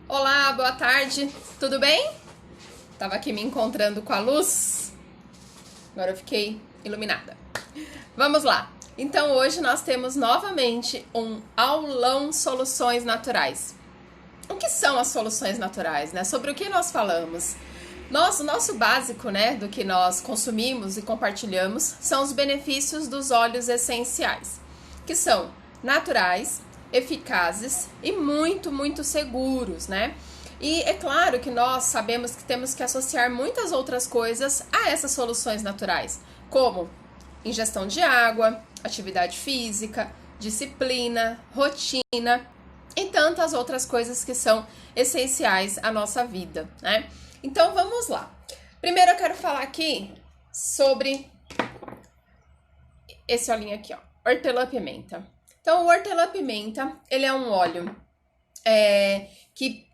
Olá, boa tarde, tudo bem? Tava aqui me encontrando com a luz, agora eu fiquei iluminada. Vamos lá. Então hoje nós temos novamente um aulão soluções naturais. O que são as soluções naturais, né? Sobre o que nós falamos? O nosso básico, né, do que nós consumimos e compartilhamos são os benefícios dos óleos essenciais, que são naturais, eficazes e muito seguros, né? E é claro que nós sabemos que temos que associar muitas outras coisas a essas soluções naturais, como ingestão de água, atividade física, disciplina, rotina e tantas outras coisas que são essenciais à nossa vida, né? Então vamos lá. Primeiro eu quero falar aqui sobre esse olhinho aqui, ó, hortelã-pimenta. Então o hortelã-pimenta, ele é um óleo que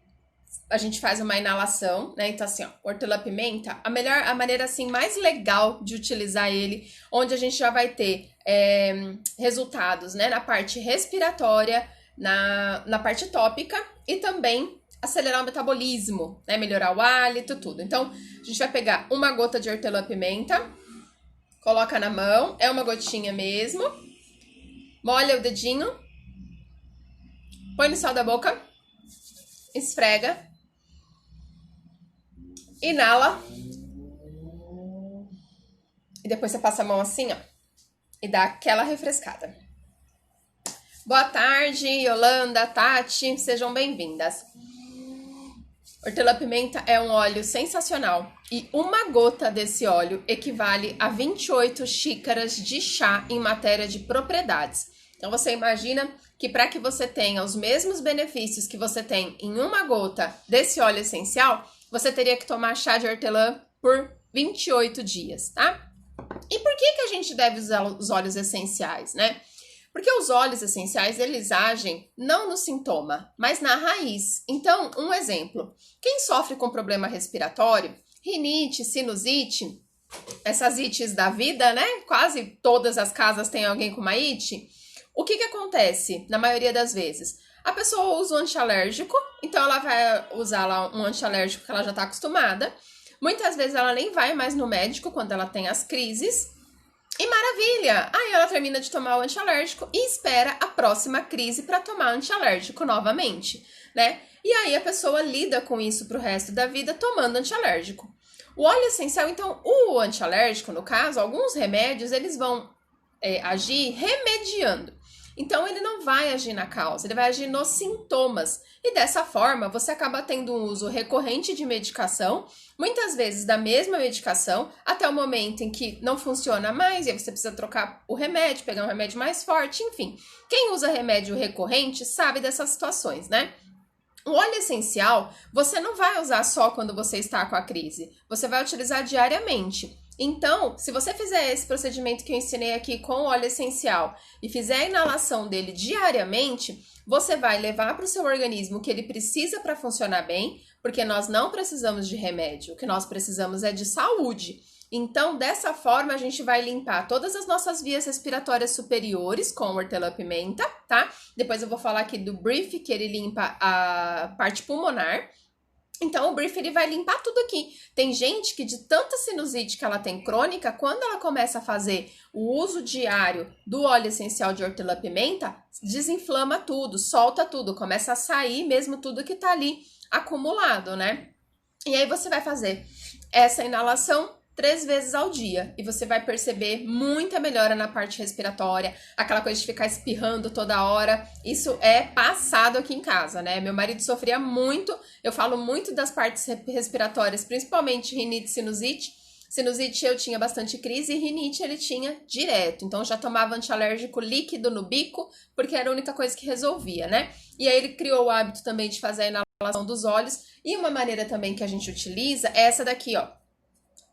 a gente faz uma inalação, né? Então assim, ó, hortelã-pimenta, a maneira assim mais legal de utilizar ele, onde a gente já vai ter resultados, né, na parte respiratória, na parte tópica e também acelerar o metabolismo, né, melhorar o hálito, tudo. Então, a gente vai pegar uma gota de hortelã-pimenta, coloca na mão, é uma gotinha mesmo, molha o dedinho, põe no céu da boca, esfrega, inala, e depois você passa a mão assim, ó, e dá aquela refrescada. Boa tarde, Yolanda, Tati, sejam bem-vindas. Hortelã-pimenta é um óleo sensacional e uma gota desse óleo equivale a 28 xícaras de chá em matéria de propriedades. Então você imagina que para que você tenha os mesmos benefícios que você tem em uma gota desse óleo essencial, você teria que tomar chá de hortelã por 28 dias, tá? E por que a gente deve usar os óleos essenciais, né? Porque os óleos essenciais, eles agem não no sintoma, mas na raiz. Então, um exemplo, quem sofre com problema respiratório, rinite, sinusite, essas ites da vida, né? Quase todas as casas têm alguém com uma ite. O que acontece na maioria das vezes? A pessoa usa um antialérgico, então ela vai usar lá um antialérgico que ela já está acostumada. Muitas vezes ela nem vai mais no médico quando ela tem as crises. E maravilha! Aí ela termina de tomar o antialérgico e espera a próxima crise para tomar antialérgico novamente, né? E aí a pessoa lida com isso pro resto da vida tomando antialérgico. O óleo essencial, então, o antialérgico, no caso, alguns remédios, eles vão agir remediando. Então, ele não vai agir na causa, ele vai agir nos sintomas. E dessa forma, você acaba tendo um uso recorrente de medicação, muitas vezes da mesma medicação, até o momento em que não funciona mais, e aí você precisa trocar o remédio, pegar um remédio mais forte, enfim. Quem usa remédio recorrente sabe dessas situações, né? O óleo essencial, você não vai usar só quando você está com a crise, você vai utilizar diariamente. Então, se você fizer esse procedimento que eu ensinei aqui com o óleo essencial e fizer a inalação dele diariamente, você vai levar para o seu organismo o que ele precisa para funcionar bem, porque nós não precisamos de remédio, o que nós precisamos é de saúde. Então, dessa forma, a gente vai limpar todas as nossas vias respiratórias superiores com hortelã-pimenta, tá? Depois eu vou falar aqui do Brief, que ele limpa a parte pulmonar. Então, o Brief, ele vai limpar tudo aqui. Tem gente que de tanta sinusite que ela tem crônica, quando ela começa a fazer o uso diário do óleo essencial de hortelã-pimenta, desinflama tudo, solta tudo, começa a sair mesmo tudo que tá ali acumulado, né? E aí você vai fazer essa inalação 3 vezes ao dia e você vai perceber muita melhora na parte respiratória, aquela coisa de ficar espirrando toda hora. Isso é passado aqui em casa, né? Meu marido sofria muito, eu falo muito das partes respiratórias, principalmente rinite e sinusite. Sinusite eu tinha bastante crise e rinite ele tinha direto. Então eu já tomava antialérgico líquido no bico, porque era a única coisa que resolvia, né? E aí ele criou o hábito também de fazer a inalação dos óleos. E uma maneira também que a gente utiliza é essa daqui, ó,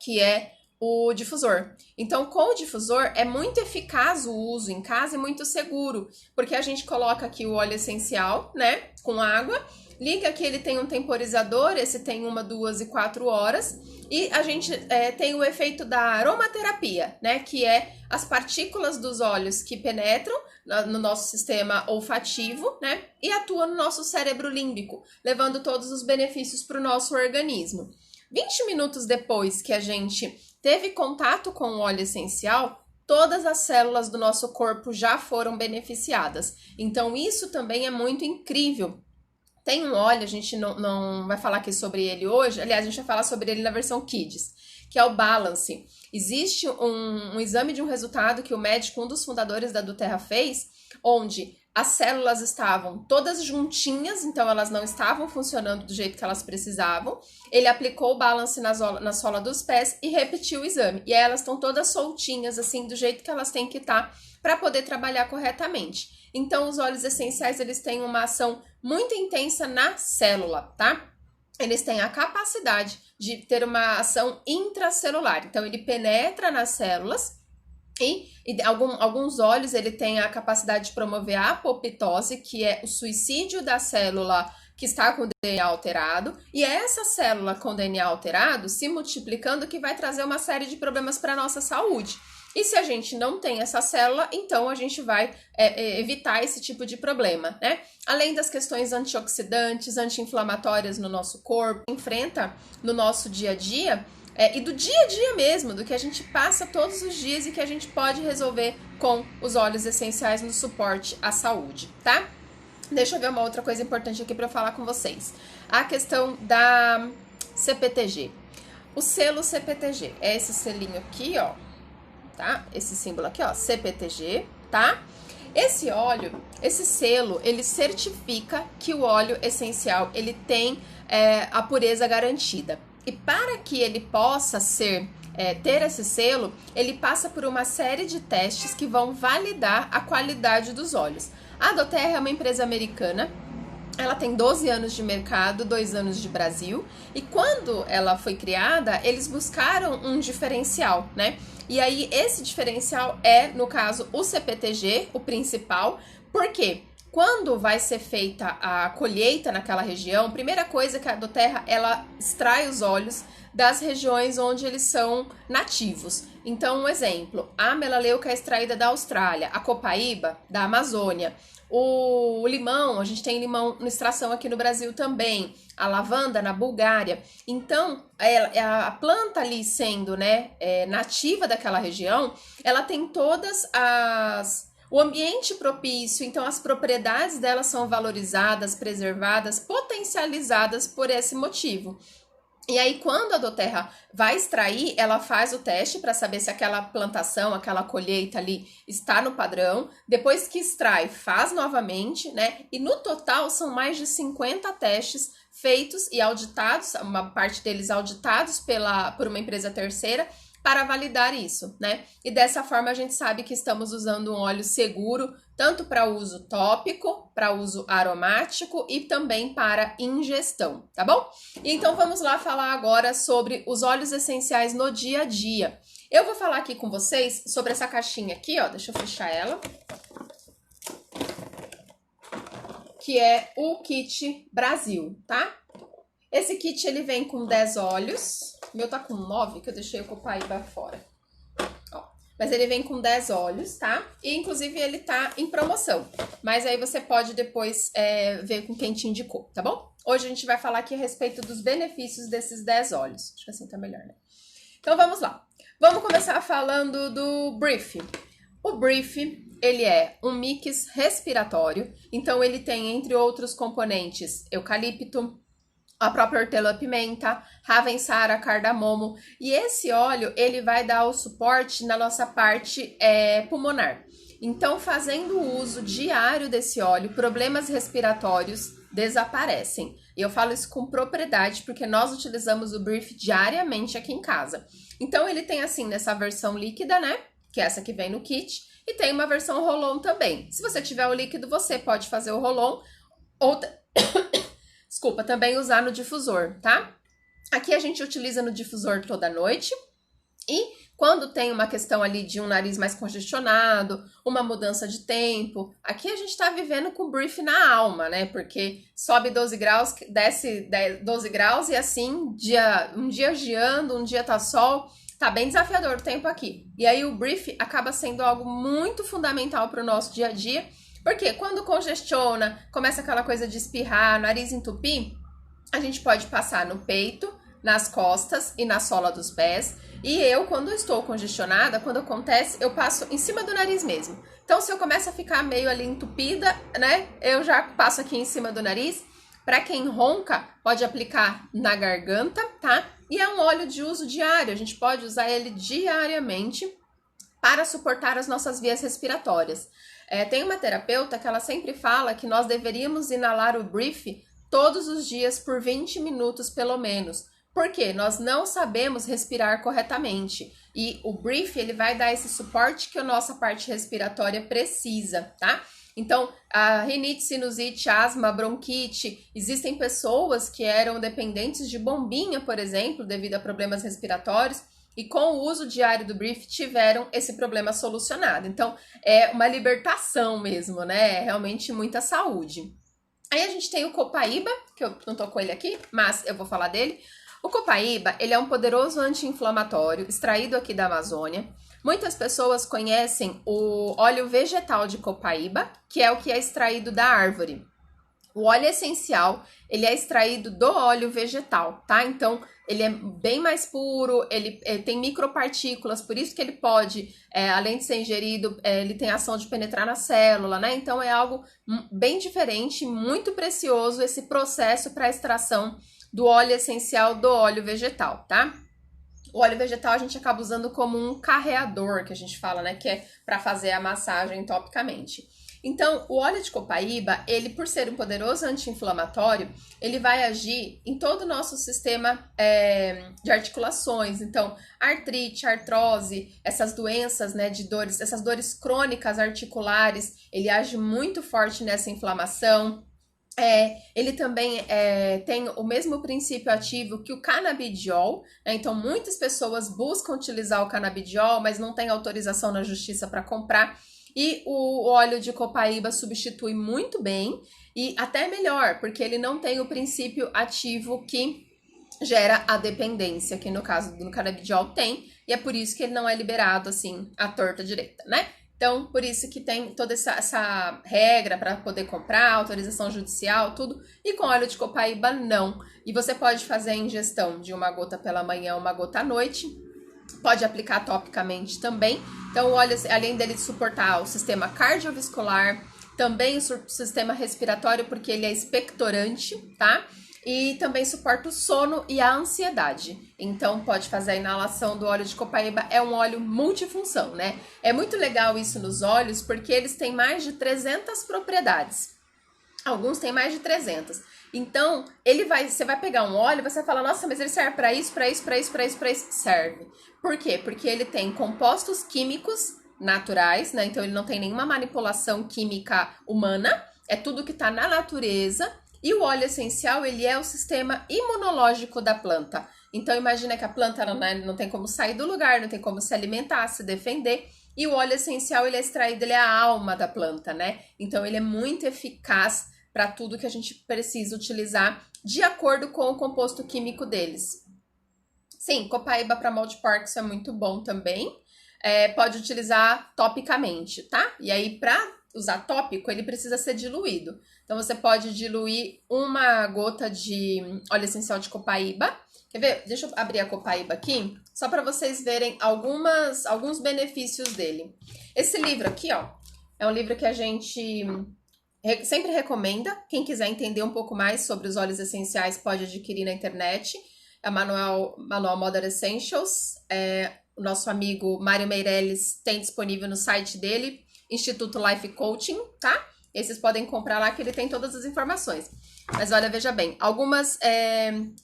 que é o difusor. Então, com o difusor, é muito eficaz o uso em casa e muito seguro, porque a gente coloca aqui o óleo essencial, né, com água, liga que ele tem um temporizador, esse tem 1, 2 e 4 horas, E a gente tem o efeito da aromaterapia, né? Que é as partículas dos óleos que penetram no nosso sistema olfativo, né? E atuam no nosso cérebro límbico, levando todos os benefícios para o nosso organismo. 20 minutos depois que a gente teve contato com o óleo essencial, todas as células do nosso corpo já foram beneficiadas. Então, isso também é muito incrível. Tem um óleo, a gente não vai falar aqui sobre ele hoje, aliás, a gente vai falar sobre ele na versão Kids, que é o Balance. Existe um exame de um resultado que o médico, um dos fundadores da doTERRA fez, onde as células estavam todas juntinhas, então elas não estavam funcionando do jeito que elas precisavam. Ele aplicou o Balance na sola dos pés e repetiu o exame. E aí elas estão todas soltinhas, assim, do jeito que elas têm que estar para poder trabalhar corretamente. Então, os óleos essenciais, eles têm uma ação muito intensa na célula, tá? Eles têm a capacidade de ter uma ação intracelular. Então, ele penetra nas células e alguns óleos, ele tem a capacidade de promover a apoptose, que é o suicídio da célula que está com o DNA alterado. E é essa célula com DNA alterado se multiplicando que vai trazer uma série de problemas para a nossa saúde. E se a gente não tem essa célula, então a gente vai evitar esse tipo de problema, né? Além das questões antioxidantes, anti-inflamatórias no nosso corpo, enfrenta no nosso dia a dia, e do dia a dia mesmo, do que a gente passa todos os dias e que a gente pode resolver com os óleos essenciais no suporte à saúde, tá? Deixa eu ver uma outra coisa importante aqui para eu falar com vocês. A questão da CPTG. O selo CPTG é esse selinho aqui, ó. Tá? Esse símbolo aqui, ó, CPTG, tá? Esse óleo, esse selo, ele certifica que o óleo essencial, ele tem a pureza garantida. E para que ele possa ter esse selo, ele passa por uma série de testes que vão validar a qualidade dos óleos. A doTERRA é uma empresa americana. Ela tem 12 anos de mercado, 2 anos de Brasil. E quando ela foi criada, eles buscaram um diferencial, né? E aí, esse diferencial é, no caso, o CPTG, o principal. Por quê? Quando vai ser feita a colheita naquela região, primeira coisa que a doTERRA, ela extrai os óleos das regiões onde eles são nativos. Então, um exemplo, a melaleuca é extraída da Austrália, a copaíba da Amazônia. O limão, a gente tem limão na extração aqui no Brasil também, a lavanda na Bulgária. Então, a planta ali sendo, né, nativa daquela região, ela tem todas o ambiente propício, então as propriedades dela são valorizadas, preservadas, potencializadas por esse motivo. E aí, quando a doTERRA vai extrair, ela faz o teste para saber se aquela plantação, aquela colheita ali está no padrão. Depois que extrai, faz novamente, né? E no total são mais de 50 testes feitos e auditados, uma parte deles auditados por uma empresa terceira, para validar isso, né? E dessa forma a gente sabe que estamos usando um óleo seguro, tanto para uso tópico, para uso aromático e também para ingestão, tá bom? E então vamos lá falar agora sobre os óleos essenciais no dia a dia. Eu vou falar aqui com vocês sobre essa caixinha aqui, ó, deixa eu fechar ela. Que é o Kit Brasil, tá? Esse kit, ele vem com 10 óleos. O meu tá com 9, que eu deixei o copaíba fora. Ó, mas ele vem com 10 óleos, tá? E, inclusive, ele tá em promoção. Mas aí você pode depois ver com quem te indicou, tá bom? Hoje a gente vai falar aqui a respeito dos benefícios desses 10 óleos. Acho que assim tá melhor, né? Então, vamos lá. Vamos começar falando do Brief. O Brief, ele é um mix respiratório. Então, ele tem, entre outros componentes, eucalipto, a própria hortelã-pimenta, ravensara, cardamomo. E esse óleo, ele vai dar o suporte na nossa parte pulmonar. Então, fazendo o uso diário desse óleo, problemas respiratórios desaparecem. E eu falo isso com propriedade, porque nós utilizamos o Brief diariamente aqui em casa. Então, ele tem assim, nessa versão líquida, né? Que é essa que vem no kit. E tem uma versão roll-on também. Se você tiver o líquido, você pode fazer o roll-on ou... Desculpa, também usar no difusor, tá? Aqui a gente utiliza no difusor toda noite. E Quando tem uma questão ali de um nariz mais congestionado, uma mudança de tempo, aqui a gente tá vivendo com brief na alma, né? Porque sobe 12 graus, desce 12 graus e assim, um dia geando, um dia tá sol, tá bem desafiador o tempo aqui. E aí o brief acaba sendo algo muito fundamental para o nosso dia a dia, porque quando congestiona, começa aquela coisa de espirrar, nariz entupir, a gente pode passar no peito, nas costas e na sola dos pés. E eu, quando estou congestionada, quando acontece, eu passo em cima do nariz mesmo. Então, se eu começo a ficar meio ali entupida, né, eu já passo aqui em cima do nariz. Para quem ronca, pode aplicar na garganta, tá? E é um óleo de uso diário, a gente pode usar ele diariamente para suportar as nossas vias respiratórias. Tem uma terapeuta que ela sempre fala que nós deveríamos inalar o brief todos os dias por 20 minutos pelo menos. Porque nós não sabemos respirar corretamente. E o brief, ele vai dar esse suporte que a nossa parte respiratória precisa, tá? Então, a rinite, sinusite, asma, bronquite, existem pessoas que eram dependentes de bombinha, por exemplo, devido a problemas respiratórios, e com o uso diário do brief tiveram esse problema solucionado. Então, é uma libertação mesmo, né? É realmente muita saúde. Aí a gente tem o copaíba, que eu não tô com ele aqui, mas eu vou falar dele. O copaíba, ele é um poderoso anti-inflamatório extraído aqui da Amazônia. Muitas pessoas conhecem o óleo vegetal de copaíba, que é o que é extraído da árvore. O óleo essencial, ele é extraído do óleo vegetal, tá? Então, ele é bem mais puro, ele tem micropartículas, por isso que ele pode, além de ser ingerido, ele tem ação de penetrar na célula, né? Então, é algo bem diferente, muito precioso esse processo para a extração do óleo essencial do óleo vegetal, tá? O óleo vegetal a gente acaba usando como um carreador, que a gente fala, né? Que é para fazer a massagem topicamente. Então, o óleo de copaíba, ele por ser um poderoso anti-inflamatório, ele vai agir em todo o nosso sistema de articulações. Então, artrite, artrose, essas doenças, né, de dores, essas dores crônicas articulares, ele age muito forte nessa inflamação. Ele também tem o mesmo princípio ativo que o canabidiol, né? Então muitas pessoas buscam utilizar o canabidiol, mas não tem autorização na justiça para comprar, e o óleo de copaíba substitui muito bem, e até melhor, porque ele não tem o princípio ativo que gera a dependência, que no caso do canabidiol tem, e é por isso que ele não é liberado assim à torta direita, né? Então, por isso que tem toda essa regra para poder comprar, autorização judicial, tudo. E com óleo de copaíba, não. E você pode fazer a ingestão de uma gota pela manhã, uma gota à noite. Pode aplicar topicamente também. Então, o óleo, além dele suportar o sistema cardiovascular, também o sistema respiratório, porque ele é expectorante, tá? E também suporta o sono e a ansiedade. Então, pode fazer a inalação do óleo de copaíba. É um óleo multifunção, né? É muito legal isso nos óleos, porque eles têm mais de 300 propriedades. Alguns têm mais de 300. Então, você vai pegar um óleo e você vai falar, nossa, mas ele serve para isso, para isso, para isso, para isso, para isso. Serve. Por quê? Porque ele tem compostos químicos naturais, né? Então, ele não tem nenhuma manipulação química humana. É tudo que está na natureza. E o óleo essencial, ele é o sistema imunológico da planta. Então, imagina que a planta não tem como sair do lugar, não tem como se alimentar, se defender. E o óleo essencial, ele é extraído, ele é a alma da planta, né? Então, ele é muito eficaz para tudo que a gente precisa utilizar de acordo com o composto químico deles. Sim, copaíba para mal de porco, isso é muito bom também. Pode utilizar topicamente, tá? E aí, para usar tópico, ele precisa ser diluído. Então, você pode diluir uma gota de óleo essencial de copaíba. Quer ver? Deixa eu abrir a copaíba aqui, só para vocês verem alguns benefícios dele. Esse livro aqui, ó, é um livro que a gente sempre recomenda. Quem quiser entender um pouco mais sobre os óleos essenciais pode adquirir na internet. É o Manual Modern Essentials. O nosso amigo Mário Meirelles tem disponível no site dele, Instituto Life Coaching, tá? E aí vocês podem comprar lá que ele tem todas as informações. Mas olha, veja bem, algumas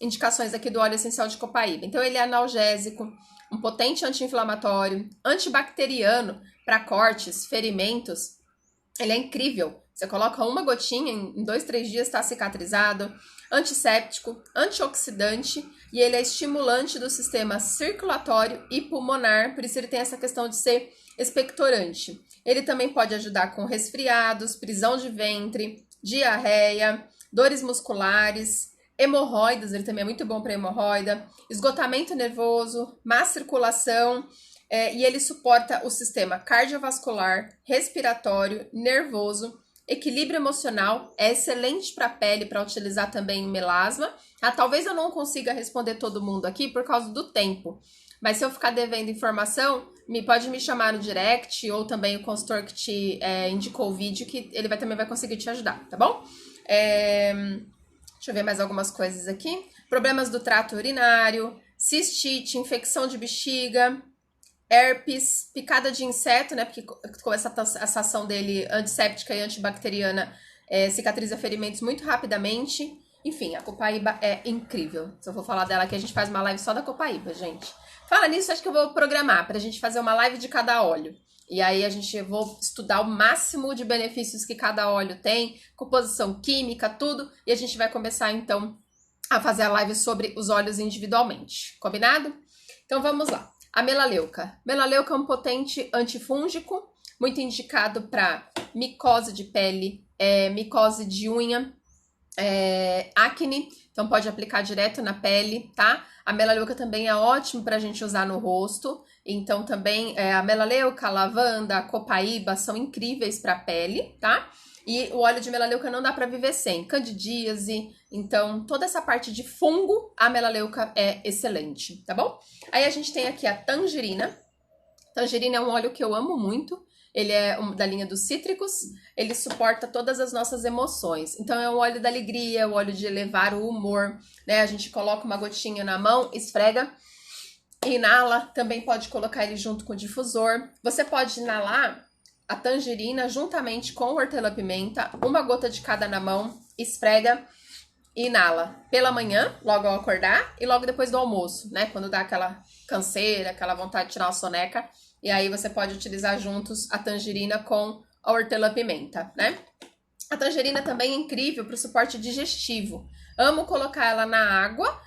indicações aqui do óleo essencial de copaíba. Então, ele é analgésico, um potente anti-inflamatório, antibacteriano para cortes, ferimentos. Ele é incrível. Você coloca uma gotinha, em 2, 3 dias está cicatrizado. Antisséptico, antioxidante e ele é estimulante do sistema circulatório e pulmonar, por isso ele tem essa questão de ser expectorante. Ele também pode ajudar com resfriados, prisão de ventre, diarreia, dores musculares, hemorroidas, ele também é muito bom para hemorroida, esgotamento nervoso, má circulação, e ele suporta o sistema cardiovascular, respiratório, nervoso, equilíbrio emocional, é excelente para a pele, para utilizar também em melasma. Talvez eu não consiga responder todo mundo aqui por causa do tempo, mas se eu ficar devendo informação, pode me chamar no direct ou também o consultor que te indicou o vídeo, que ele também vai conseguir te ajudar, tá bom? Deixa eu ver mais algumas coisas aqui. Problemas do trato urinário, cistite, infecção de bexiga, herpes, picada de inseto, né? Porque com essa ação dele antisséptica e antibacteriana, cicatriza ferimentos muito rapidamente. Enfim, a copaíba é incrível. Se eu for falar dela aqui, a gente faz uma live só da copaíba, gente. Fala nisso, acho que eu vou programar pra gente fazer uma live de cada óleo. E aí vou estudar o máximo de benefícios que cada óleo tem, composição química, tudo. E a gente vai começar, então, a fazer a live sobre os óleos individualmente. Combinado? Então, vamos lá. A melaleuca. Melaleuca é um potente antifúngico, muito indicado para micose de pele, micose de unha, acne, então pode aplicar direto na pele, tá? A melaleuca também é ótimo para a gente usar no rosto, então também a melaleuca, a lavanda, a copaíba são incríveis para a pele, tá? E o óleo de melaleuca não dá para viver sem. Candidíase, então toda essa parte de fungo, a melaleuca é excelente, tá bom? Aí a gente tem aqui a tangerina. Tangerina é um óleo que eu amo muito. Ele é da linha dos cítricos. Ele suporta todas as nossas emoções. Então é um óleo da alegria, o óleo de elevar o humor, né? A gente coloca uma gotinha na mão, esfrega, inala. Também pode colocar ele junto com o difusor. Você pode inalar a tangerina juntamente com hortelã-pimenta, uma gota de cada na mão, esfrega e inala pela manhã, logo ao acordar, e logo depois do almoço, né? Quando dá aquela canseira, aquela vontade de tirar uma soneca, e aí você pode utilizar juntos a tangerina com a hortelã-pimenta, né? A tangerina também é incrível para o suporte digestivo. Amo colocar ela na água,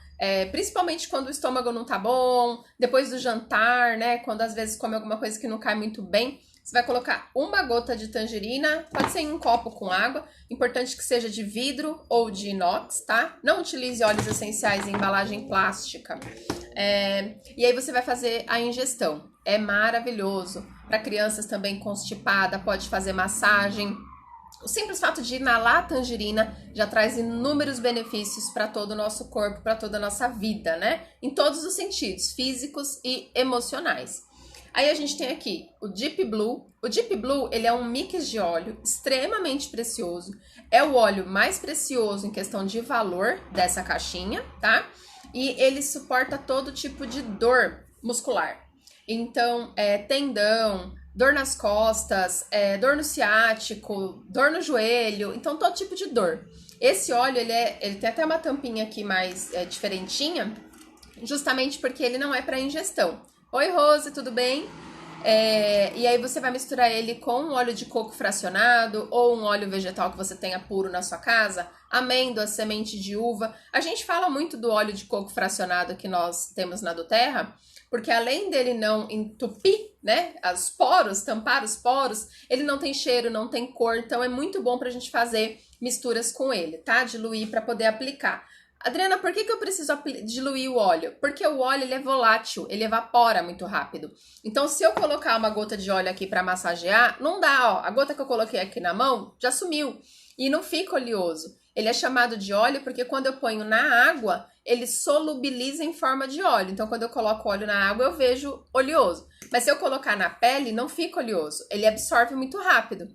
principalmente quando o estômago não tá bom, depois do jantar, né? Quando às vezes come alguma coisa que não cai muito bem. Você vai colocar uma gota de tangerina, pode ser em um copo com água, importante que seja de vidro ou de inox, tá? Não utilize óleos essenciais em embalagem plástica. E aí você vai fazer a ingestão. É maravilhoso. Para crianças também constipada, pode fazer massagem. O simples fato de inalar a tangerina já traz inúmeros benefícios para todo o nosso corpo, para toda a nossa vida, né? Em todos os sentidos, físicos e emocionais. Aí a gente tem aqui o Deep Blue. O Deep Blue, ele é um mix de óleo extremamente precioso. É o óleo mais precioso em questão de valor dessa caixinha, tá? E ele suporta todo tipo de dor muscular. Então, tendão, dor nas costas, dor no ciático, dor no joelho. Então, todo tipo de dor. Esse óleo, ele tem até uma tampinha aqui mais diferentinha, justamente porque ele não é para ingestão. Oi, Rose, tudo bem? E aí você vai misturar ele com um óleo de coco fracionado ou um óleo vegetal que você tenha puro na sua casa, amêndoa, semente de uva. A gente fala muito do óleo de coco fracionado que nós temos na doTERRA, porque além dele não entupir, né, tampar os poros, ele não tem cheiro, não tem cor, então é muito bom pra gente fazer misturas com ele, tá? Diluir para poder aplicar. Adriana, por que eu preciso diluir o óleo? Porque o óleo ele é volátil, ele evapora muito rápido. Então, se eu colocar uma gota de óleo aqui para massagear, não dá, ó. A gota que eu coloquei aqui na mão já sumiu e não fica oleoso. Ele é chamado de óleo porque quando eu ponho na água, ele solubiliza em forma de óleo. Então, quando eu coloco óleo na água, eu vejo oleoso. Mas se eu colocar na pele, não fica oleoso. Ele absorve muito rápido.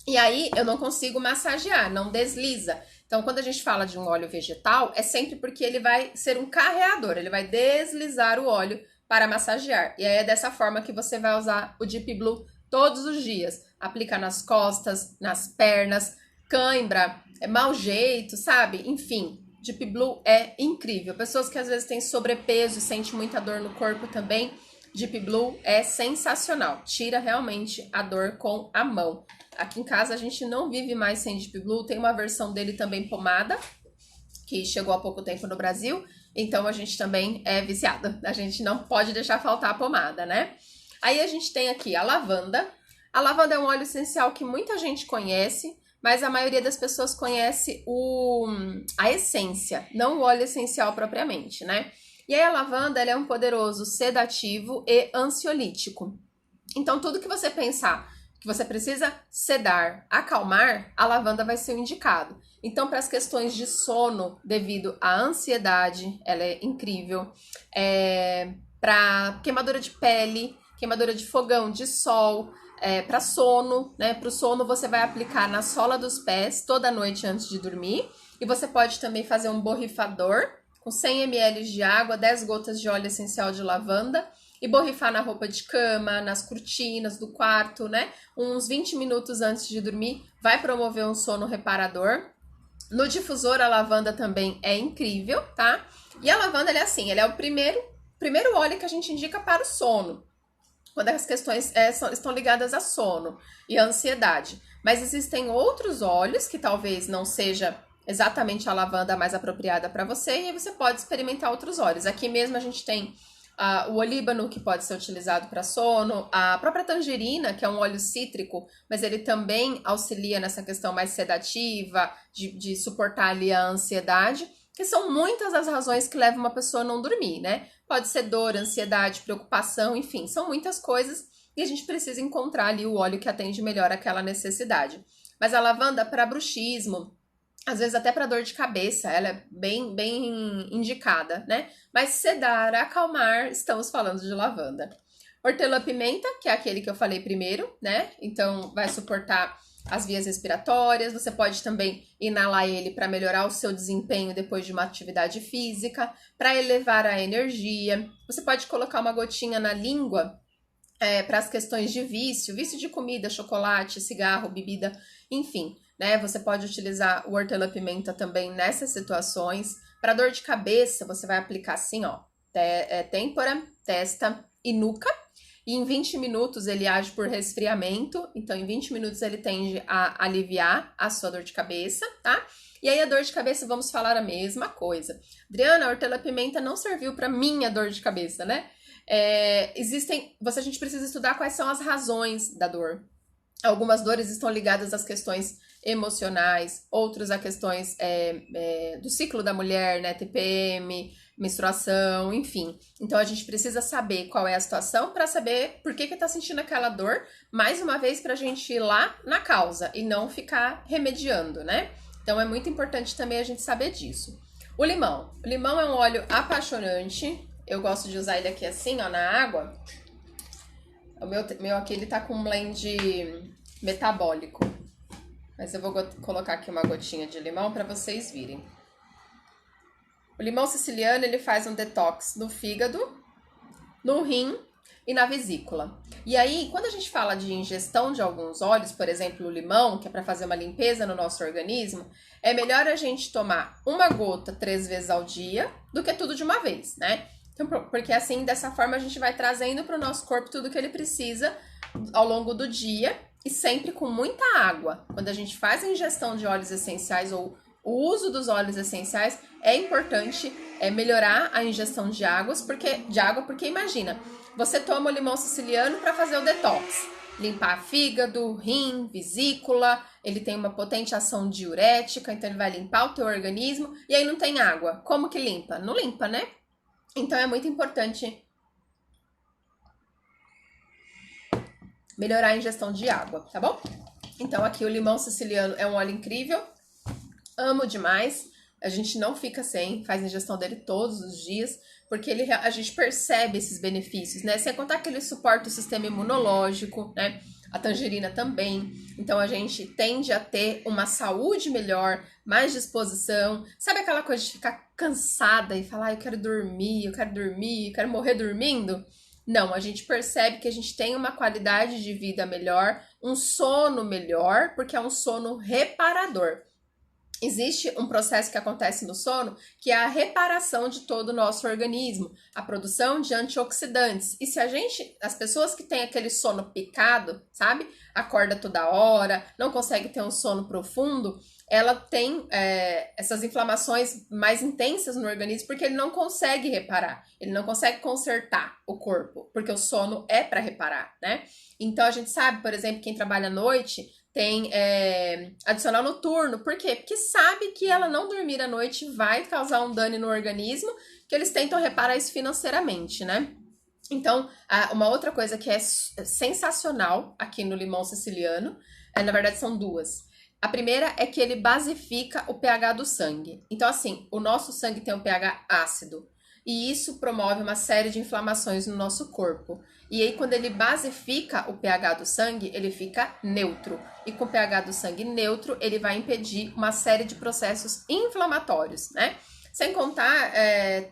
E aí, eu não consigo massagear, não desliza. Então, quando a gente fala de um óleo vegetal, é sempre porque ele vai ser um carreador, ele vai deslizar o óleo para massagear. E aí é dessa forma que você vai usar o Deep Blue todos os dias. Aplica nas costas, nas pernas, cãibra, mau jeito, sabe? Enfim, Deep Blue é incrível. Pessoas que às vezes têm sobrepeso e sentem muita dor no corpo também, Deep Blue é sensacional, tira realmente a dor com a mão. Aqui em casa a gente não vive mais sem Deep Blue, tem uma versão dele também pomada, que chegou há pouco tempo no Brasil, então a gente também é viciada, a gente não pode deixar faltar a pomada, né? Aí a gente tem aqui a lavanda. A lavanda é um óleo essencial que muita gente conhece, mas a maioria das pessoas conhece a essência, não o óleo essencial propriamente, né? E aí a lavanda ela é um poderoso sedativo e ansiolítico. Então tudo que você pensar que você precisa sedar, acalmar, a lavanda vai ser o indicado. Então, para as questões de sono devido à ansiedade, ela é incrível. Para queimadura de pele, queimadura de fogão, de sol, para sono, né? Para o sono você vai aplicar na sola dos pés toda noite antes de dormir. E você pode também fazer um borrifador com 100 ml de água, 10 gotas de óleo essencial de lavanda e borrifar na roupa de cama, nas cortinas do quarto, né? Uns 20 minutos antes de dormir, vai promover um sono reparador. No difusor, a lavanda também é incrível, tá? E a lavanda, ela é assim, ela é o primeiro óleo que a gente indica para o sono, quando as questões estão ligadas a sono e a ansiedade. Mas existem outros óleos que talvez não seja exatamente a lavanda mais apropriada para você, e aí você pode experimentar outros óleos. Aqui mesmo a gente tem o olíbano, que pode ser utilizado para sono, a própria tangerina, que é um óleo cítrico, mas ele também auxilia nessa questão mais sedativa, de suportar ali a ansiedade, que são muitas as razões que levam uma pessoa a não dormir, né? Pode ser dor, ansiedade, preocupação, enfim, são muitas coisas e a gente precisa encontrar ali o óleo que atende melhor aquela necessidade. Mas a lavanda para bruxismo, às vezes até para dor de cabeça, ela é bem indicada, né? Mas sedar, acalmar, estamos falando de lavanda. Hortelã-pimenta, que é aquele que eu falei primeiro, né? Então vai suportar as vias respiratórias. Você pode também inalar ele para melhorar o seu desempenho depois de uma atividade física, para elevar a energia. Você pode colocar uma gotinha na língua para as questões de vício de comida, chocolate, cigarro, bebida, enfim, né? Você pode utilizar o hortelã-pimenta também nessas situações. Para dor de cabeça, você vai aplicar assim, ó, têmpora, testa e nuca. E em 20 minutos ele age por resfriamento, então em 20 minutos ele tende a aliviar a sua dor de cabeça, tá? E aí a dor de cabeça, vamos falar a mesma coisa. Adriana, a hortelã-pimenta não serviu para minha dor de cabeça, né? A gente precisa estudar quais são as razões da dor. Algumas dores estão ligadas às questões emocionais, outras a questões do ciclo da mulher, né? TPM, menstruação, enfim. Então a gente precisa saber qual é a situação para saber por que tá sentindo aquela dor, mais uma vez pra gente ir lá na causa e não ficar remediando, né? Então é muito importante também a gente saber disso. O limão. O limão é um óleo apaixonante. Eu gosto de usar ele aqui assim, ó, na água. O meu aqui, ele tá com um blend metabólico. Mas eu vou colocar aqui uma gotinha de limão para vocês virem. O limão siciliano, ele faz um detox no fígado, no rim e na vesícula. E aí, quando a gente fala de ingestão de alguns óleos, por exemplo, o limão, que é para fazer uma limpeza no nosso organismo, é melhor a gente tomar uma gota 3 vezes ao dia do que tudo de uma vez, né? Então, porque assim, dessa forma, a gente vai trazendo para o nosso corpo tudo que ele precisa ao longo do dia e sempre com muita água. Quando a gente faz a ingestão de óleos essenciais ou o uso dos óleos essenciais, é importante melhorar a ingestão de água, porque imagina, você toma o limão siciliano para fazer o detox, limpar fígado, rim, vesícula, ele tem uma potente ação diurética, então ele vai limpar o teu organismo, e aí não tem água. Como que limpa? Não limpa, né? Então é muito importante melhorar a ingestão de água, tá bom? Então aqui o limão siciliano é um óleo incrível, amo demais, a gente não fica sem, faz ingestão dele todos os dias, porque a gente percebe esses benefícios, né? Sem contar que ele suporta o sistema imunológico, né? A tangerina também. Então a gente tende a ter uma saúde melhor, mais disposição. Sabe aquela coisa de ficar cansada e falar, eu quero dormir, eu quero morrer dormindo? Não, a gente percebe que a gente tem uma qualidade de vida melhor, um sono melhor, porque é um sono reparador. existe um processo que acontece no sono, que é a reparação de todo o nosso organismo, a produção de antioxidantes. E se as pessoas que têm aquele sono picado, sabe? Acorda toda hora, não consegue ter um sono profundo, ela tem essas inflamações mais intensas no organismo porque ele não consegue reparar, ele não consegue consertar o corpo, porque o sono é para reparar, né? Então a gente sabe, por exemplo, quem trabalha à noite tem adicional noturno. Por quê? Porque sabe que ela não dormir à noite vai causar um dano no organismo, que eles tentam reparar isso financeiramente, né? Então, uma outra coisa que é sensacional aqui no limão siciliano, na verdade são duas. A primeira é que ele basifica o pH do sangue. Então, assim, o nosso sangue tem um pH ácido. E isso promove uma série de inflamações no nosso corpo. E aí, quando ele basifica o pH do sangue, ele fica neutro. E com o pH do sangue neutro, ele vai impedir uma série de processos inflamatórios, né? Sem contar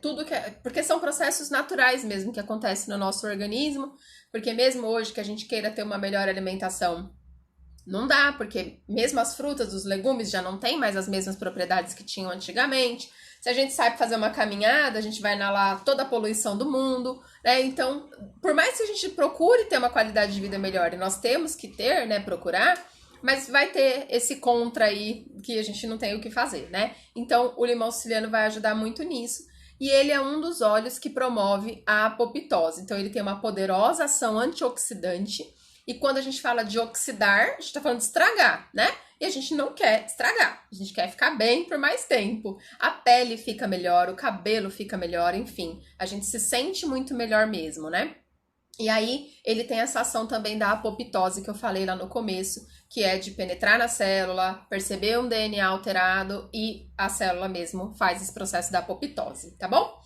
tudo que... Porque são processos naturais mesmo que acontecem no nosso organismo. Porque mesmo hoje que a gente queira ter uma melhor alimentação, não dá, porque mesmo as frutas, os legumes já não têm mais as mesmas propriedades que tinham antigamente. Se a gente sabe fazer uma caminhada, a gente vai inalar toda a poluição do mundo, né? Então, por mais que a gente procure ter uma qualidade de vida melhor, e nós temos que ter, né, procurar, mas vai ter esse contra aí que a gente não tem o que fazer, né? Então, o limão siciliano vai ajudar muito nisso. E ele é um dos óleos que promove a apoptose. Então, ele tem uma poderosa ação antioxidante. E quando a gente fala de oxidar, a gente tá falando de estragar, né? E a gente não quer estragar, a gente quer ficar bem por mais tempo. A pele fica melhor, o cabelo fica melhor, enfim. A gente se sente muito melhor mesmo, né? E aí, ele tem essa ação também da apoptose que eu falei lá no começo, que é de penetrar na célula, perceber um DNA alterado e a célula mesmo faz esse processo da apoptose, tá bom?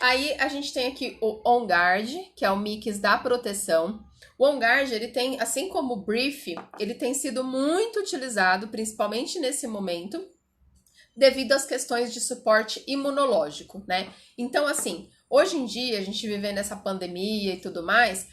Aí, a gente tem aqui o On Guard, que é o mix da proteção. O On Guard, ele tem, assim como o Brief, ele tem sido muito utilizado, principalmente nesse momento, devido às questões de suporte imunológico, né? Então, assim, hoje em dia, a gente vivendo essa pandemia e tudo mais,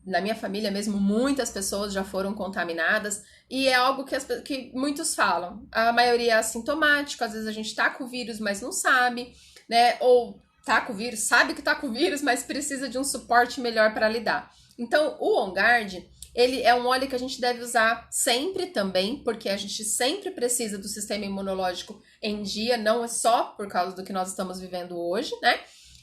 na minha família mesmo, muitas pessoas já foram contaminadas, e é algo que muitos falam. A maioria é assintomático, às vezes a gente tá com o vírus, mas não sabe, né? Ou tá com o vírus, sabe que tá com o vírus, mas precisa de um suporte melhor para lidar. Então, o On Guard, ele é um óleo que a gente deve usar sempre também, porque a gente sempre precisa do sistema imunológico em dia, não é só por causa do que nós estamos vivendo hoje, né?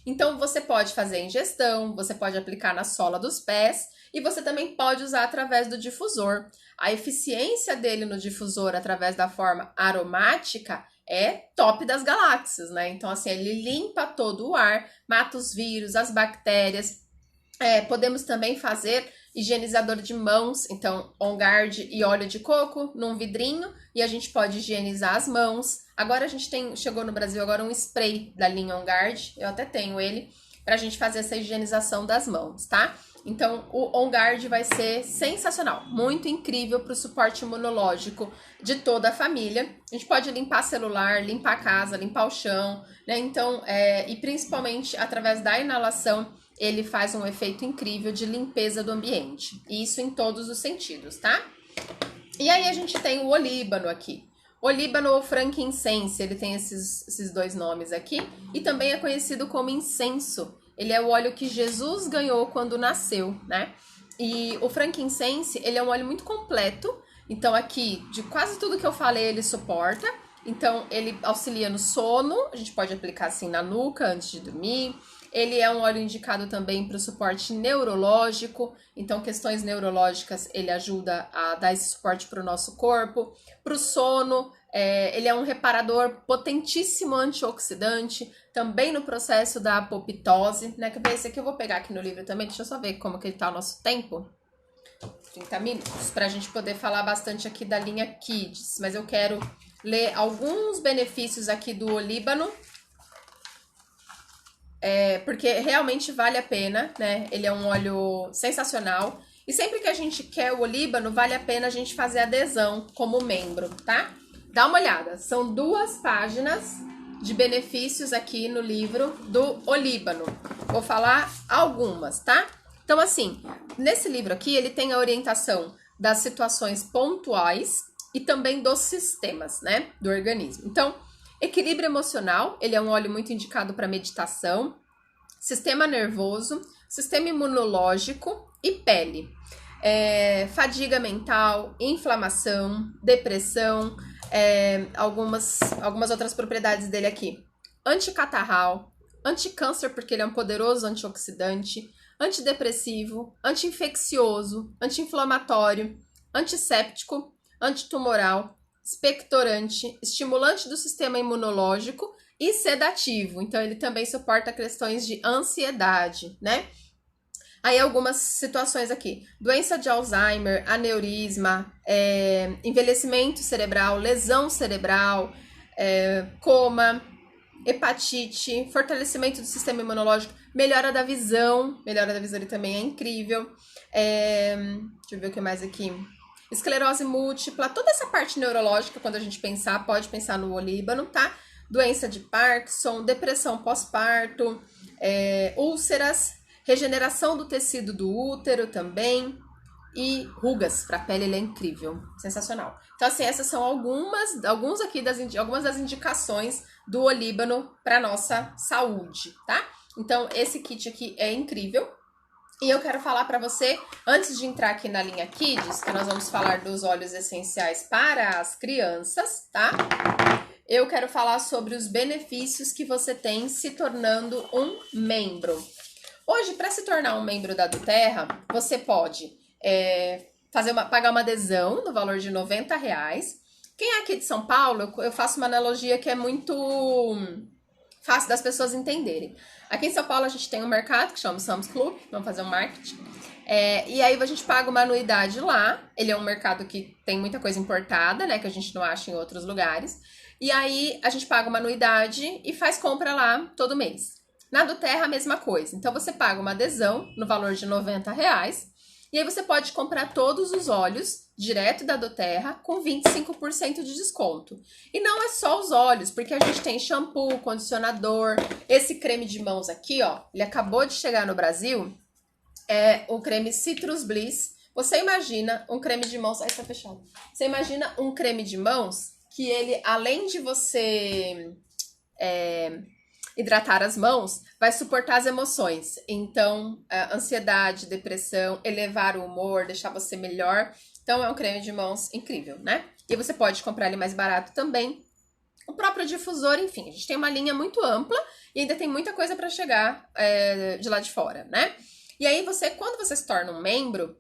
Então, você pode fazer ingestão, você pode aplicar na sola dos pés e você também pode usar através do difusor. A eficiência dele no difusor através da forma aromática é top das galáxias, né? Então, assim, ele limpa todo o ar, mata os vírus, as bactérias. Podemos também fazer higienizador de mãos, então On Guard e óleo de coco num vidrinho e a gente pode higienizar as mãos. Agora chegou no Brasil agora um spray da linha On Guard, eu até tenho ele, pra gente fazer essa higienização das mãos, tá? Então o On Guard vai ser sensacional, muito incrível pro suporte imunológico de toda a família. A gente pode limpar celular, limpar a casa, limpar o chão, né? Então, e principalmente através da inalação, ele faz um efeito incrível de limpeza do ambiente. E isso em todos os sentidos, tá? E aí a gente tem o olíbano aqui. Olíbano ou frankincense, ele tem esses dois nomes aqui. E também é conhecido como incenso. Ele é o óleo que Jesus ganhou quando nasceu, né? E o frankincense, ele é um óleo muito completo. Então aqui, de quase tudo que eu falei, ele suporta. Então ele auxilia no sono. A gente pode aplicar assim na nuca antes de dormir. Ele é um óleo indicado também para o suporte neurológico, então questões neurológicas ele ajuda a dar esse suporte para o nosso corpo. Para o sono, ele é um reparador potentíssimo antioxidante, também no processo da apoptose, né? Esse aqui eu vou pegar aqui no livro também, deixa eu só ver como que está o nosso tempo. 30 minutos, para a gente poder falar bastante aqui da linha Kids, mas eu quero ler alguns benefícios aqui do olíbano, porque realmente vale a pena, né? Ele é um óleo sensacional. E sempre que a gente quer o olíbano, vale a pena a gente fazer adesão como membro, tá? Dá uma olhada, são 2 páginas de benefícios aqui no livro do olíbano. Vou falar algumas, tá? Então, assim, nesse livro aqui, ele tem a orientação das situações pontuais, e também dos sistemas, né, do organismo. Então, equilíbrio emocional, ele é um óleo muito indicado para meditação, sistema nervoso, sistema imunológico e pele. Fadiga mental, inflamação, depressão, algumas outras propriedades dele aqui. Anticatarral, anticâncer, porque ele é um poderoso antioxidante, antidepressivo, anti-infeccioso, anti-inflamatório, antisséptico, antitumoral, expectorante, estimulante do sistema imunológico e sedativo. Então, ele também suporta questões de ansiedade, né? Aí, algumas situações aqui. Doença de Alzheimer, aneurisma, envelhecimento cerebral, lesão cerebral, coma, hepatite, fortalecimento do sistema imunológico, melhora da visão ele também é incrível. Deixa eu ver o que mais aqui. Esclerose múltipla, toda essa parte neurológica, quando a gente pensar, pode pensar no olíbano, tá? Doença de Parkinson, depressão pós-parto, úlceras, regeneração do tecido do útero também, e rugas, para a pele ele é incrível, sensacional. Então, assim, essas são algumas das indicações do olíbano para nossa saúde, tá? Então, esse kit aqui é incrível. E eu quero falar para você, antes de entrar aqui na linha Kids, que nós vamos falar dos óleos essenciais para as crianças, tá? Eu quero falar sobre os benefícios que você tem se tornando um membro. Hoje, para se tornar um membro da doTERRA, você pode pagar uma adesão no valor de R$90. Quem é aqui de São Paulo, eu faço uma analogia que é muito fácil das pessoas entenderem. Aqui em São Paulo a gente tem um mercado que chama Sam's Club, vamos fazer um marketing. E aí a gente paga uma anuidade lá, ele é um mercado que tem muita coisa importada, né, que a gente não acha em outros lugares. E aí a gente paga uma anuidade e faz compra lá todo mês. Na doTERRA a mesma coisa, então você paga uma adesão no valor de R$90, e aí você pode comprar todos os óleos direto da doTERRA com 25% de desconto. E não é só os óleos, porque a gente tem shampoo, condicionador, esse creme de mãos aqui, ó, ele acabou de chegar no Brasil, é o creme Citrus Bliss. Você imagina um creme de mãos, tá fechado. Você imagina um creme de mãos que ele, além de você hidratar as mãos, vai suportar as emoções. Então, ansiedade, depressão, elevar o humor, deixar você melhor. Então, é um creme de mãos incrível, né? E você pode comprar ele mais barato também. O próprio difusor, enfim, a gente tem uma linha muito ampla e ainda tem muita coisa para chegar de lá de fora, né? E aí, quando você se torna um membro,